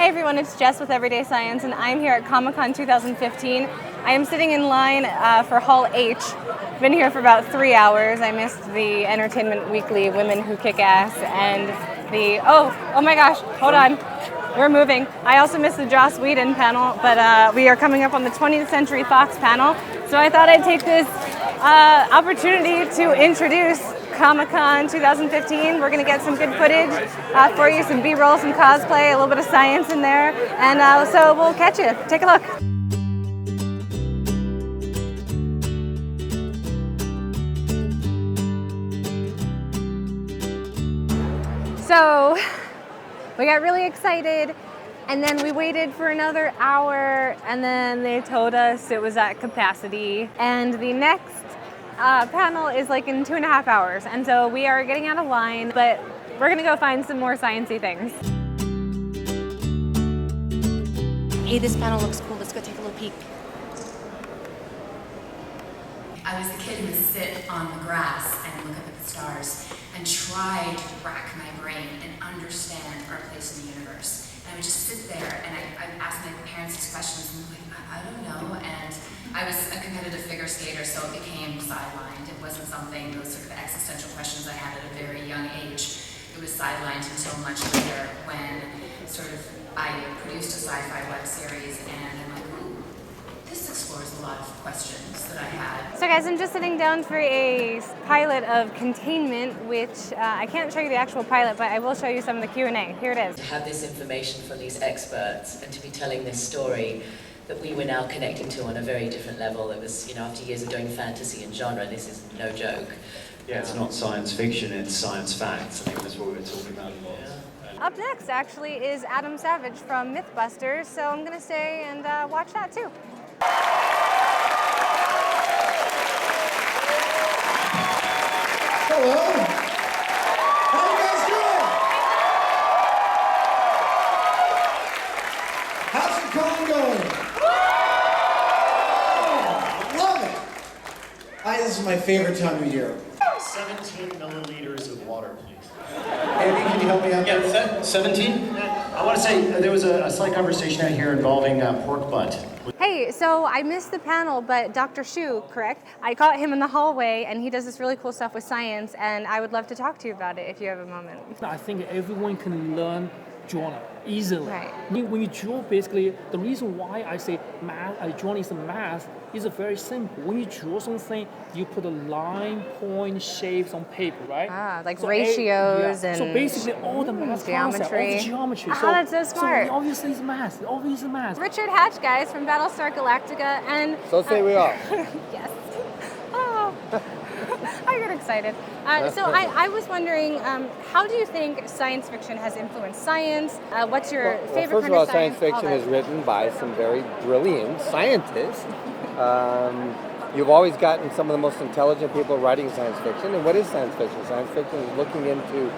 Hey everyone, it's Jess with Everyday Science, and I'm here at Comic-Con 2015. I am sitting in line for Hall H. Been here for about 3 hours. I missed the Entertainment Weekly Women Who Kick Ass and the, oh my gosh, hold on. We're moving. I also missed the Joss Whedon panel, but we are coming up on the 20th Century Fox panel. So I thought I'd take this opportunity to introduce Comic-Con 2015. We're going to get some good footage for you, some B-roll, some cosplay, a little bit of science in there. And so we'll catch you. Take a look. So we got really excited, and then we waited for another hour, and then they told us it was at capacity. And the next panel is like in 2.5 hours, and so we are getting out of line, but we're gonna go find some more sciencey things. Hey, this panel looks cool. Let's go take a little peek. I was the kid who would sit on the grass and look up at the stars and try to rack my brain and understand our place in the universe. And I would just sit there and I'd ask my parents these questions and I'm like, I don't know. And I was a competitive figure skater, so it became sidelined. It wasn't something, those sort of existential questions I had at a very young age. It was sidelined until much later when I produced a sci-fi web series and I'm like, ooh, this explores a lot of questions that I had. So guys, I'm just sitting down for a pilot of Containment, which I can't show you the actual pilot, but I will show you some of the Q&A. Here it is. To have this information from these experts and to be telling this story that we were now connecting to on a very different level. It was, after years of doing fantasy and genre, this is no joke. Yeah, it's not science fiction, it's science facts. I think that's what we were talking about a lot. Yeah. Up next, actually, is Adam Savage from Mythbusters, so I'm going to stay and watch that too. Hello. How you guys doing? How's your con going? Oh, love it. This is my favorite time of year. 17 milliliters of water, please. Andy, can you help me out there? Yeah, 17? I want to say there was a slight conversation out here involving pork butt. Hey, so I missed the panel, but Dr. Shu, correct? I caught him in the hallway, and he does this really cool stuff with science, and I would love to talk to you about it if you have a moment. I think everyone can learn drawing easily. Right. When you draw, basically, the reason why I say math, drawing is math, is very simple. When you draw something, you put a line, point, shapes on paper, right? Like ratios and so basically all the math concept, all the geometry. That's so smart. So obviously it's math. Obviously it's math. Richard Hatch, guys, from Battlestar Galactica, and so say we are. yes. Oh, I get excited. So I was wondering, how do you think science fiction has influenced science? What's your favorite first kind of all, of science? science fiction is written by some very brilliant scientists. You've always gotten some of the most intelligent people writing science fiction. And what is science fiction? Science fiction is looking into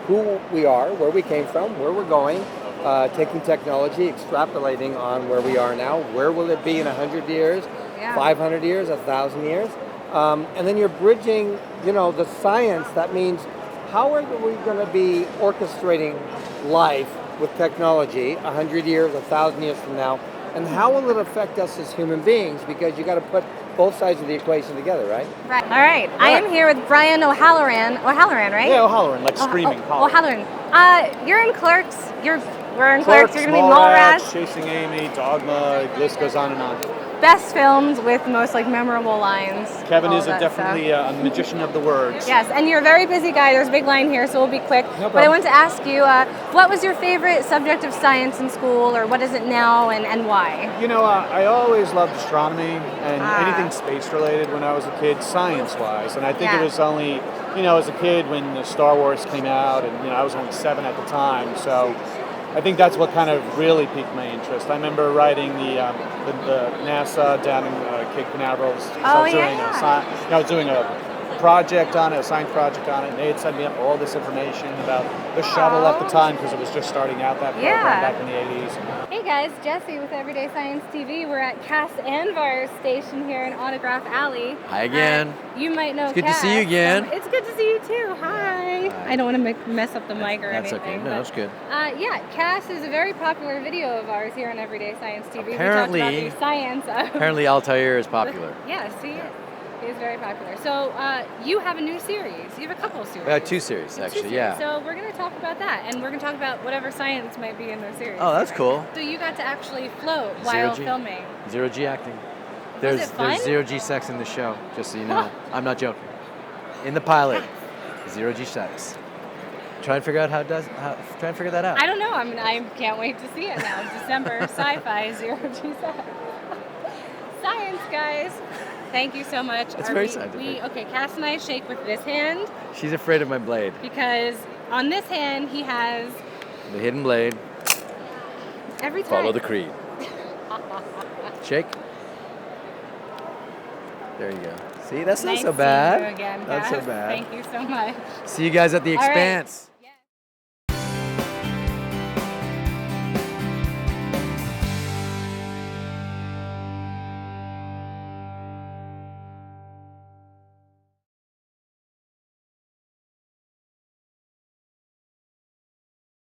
who we are, where we came from, where we're going, taking technology, extrapolating on where we are now. Where will it be in 100 years, 500 years, 1,000 years? And then you're bridging, the science. That means how are we going to be orchestrating life with technology 100 years, 1,000 years from now? And how will it affect us as human beings? Because you got to put both sides of the equation together, right? Right. All right. I am here with Brian O'Halloran. O'Halloran, right? Yeah, O'Halloran, like screaming. O'Halloran. You're in Clerks. We're in Clerks. You're gonna be Mallrats. Chasing Amy, Dogma. The list goes on and on. Best films with most memorable lines. Kevin all is that definitely stuff. a magician of the words. Yes, and you're a very busy guy. There's a big line here, so we'll be quick. No But I problem. want to ask you, what was your favorite subject of science in school, or what is it now, and why? I always loved astronomy and anything space related when I was a kid, science-wise. And I think it was only, as a kid when the Star Wars came out, and I was only 7 at the time. So I think that's what kind of really piqued my interest. I remember writing the NASA down in Cape Canaveral. I was doing a project on it, a science project on it, and they had sent me up all this information about the shuttle at the time because it was just starting out that program back in the 80s. Hey guys, Jesse with Everyday Science TV. We're at Cass Anvar's station here in Autograph Alley. Hi again. You might know It's good to Cass. see you again. It's good to see you too. Hi. I don't want to mess up the mic or That's anything. okay. No, that's good. Yeah, Cass is a very popular video of ours here on Everyday Science TV. Apparently- we talked about the science of... Apparently Altair is popular. Yes, he is. He is very popular. So you have a new series. You have a couple of series. We had 2 series, actually, yeah. So we're going to talk about that, and we're going to talk about whatever science might be in those series. Oh, that's cool. So you got to actually float while Zero-G. filming. Zero-G acting. it There's fun? zero-G sex in the show, just so you know. I'm not joking. In the pilot, zero-G sex. Try and figure out try and figure that out. I don't know. I mean, I can't wait to see it now. December, sci-fi, zero-G sex. Science, guys. Thank you so much. It's very scientific. Okay, Cass and I shake with this hand She's afraid of my blade. because on this hand he has The hidden blade. every time. Follow the creed. Shake. There you go. See, that's Nice not so bad. seeing you again, Not so Cass. bad. Thank you so much. See you guys at the All right. Expanse.